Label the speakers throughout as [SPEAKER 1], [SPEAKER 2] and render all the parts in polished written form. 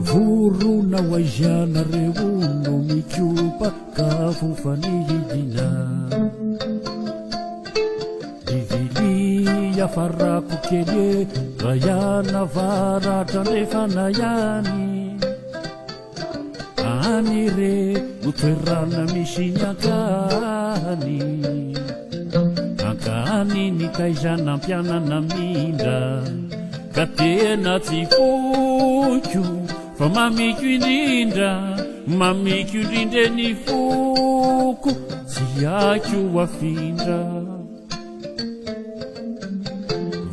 [SPEAKER 1] vorona ho aizianareo no mikopa ka fofanihidina divili afarako kely raha iana varatra ndrefana ihany any re no toerana misy ny akany akany ny taizana ampianana mindra ka tena tsy foko fa mamiko indrindra ny foko tsy ako afindra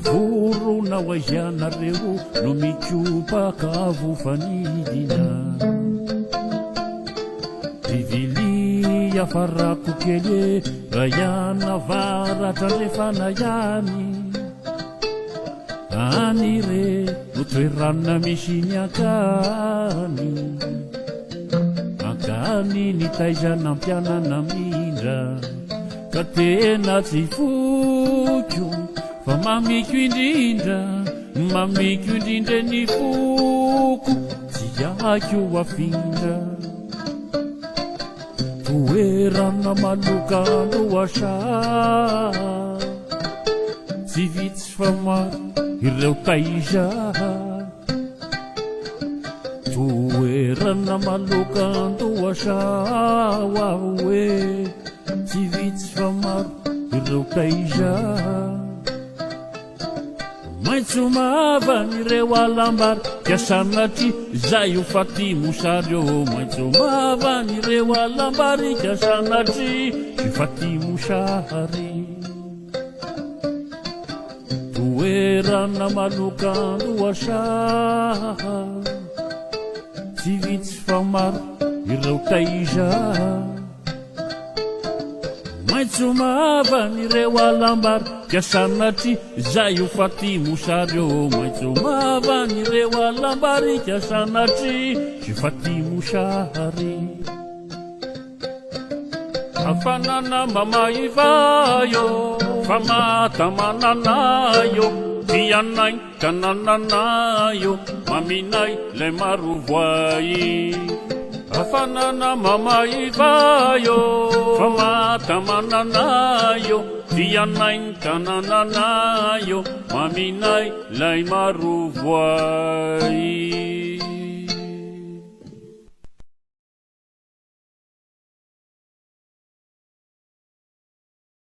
[SPEAKER 1] vorona ho aizianareo no mikopa ka vofanidina divili afarako kely raha iana varatra ndrefana ihany any re no toerana misy ny akany akany ny taizana ampianana mindra ka tena tsy foko fa mamiko indrindra ny foko tsy ako afindra toerana malokano asa tsy vitsy fa maro ireo taiza toerana malokano asa hoe tsy vitsy fa maro ireo taiza maitso mavan'ireo alambary kiasanatry zay ho fatimo sareo maitso mavan'ireo alambary kiasanatry sy fatimo sary toerana malokano asa tsy vitsy fa maro ireo taiza maitso mavan'ireo alambary kiasanatry zay ho fatimo sareo maitso mavan'ireo alambary kiasanatry sy fatimo sary afanana mamaivayo fa matamananayo tianay kanananayo maminay lay marovoay afanana mamaivayo fa matamananayo tianay kanananayo maminay lay marovoay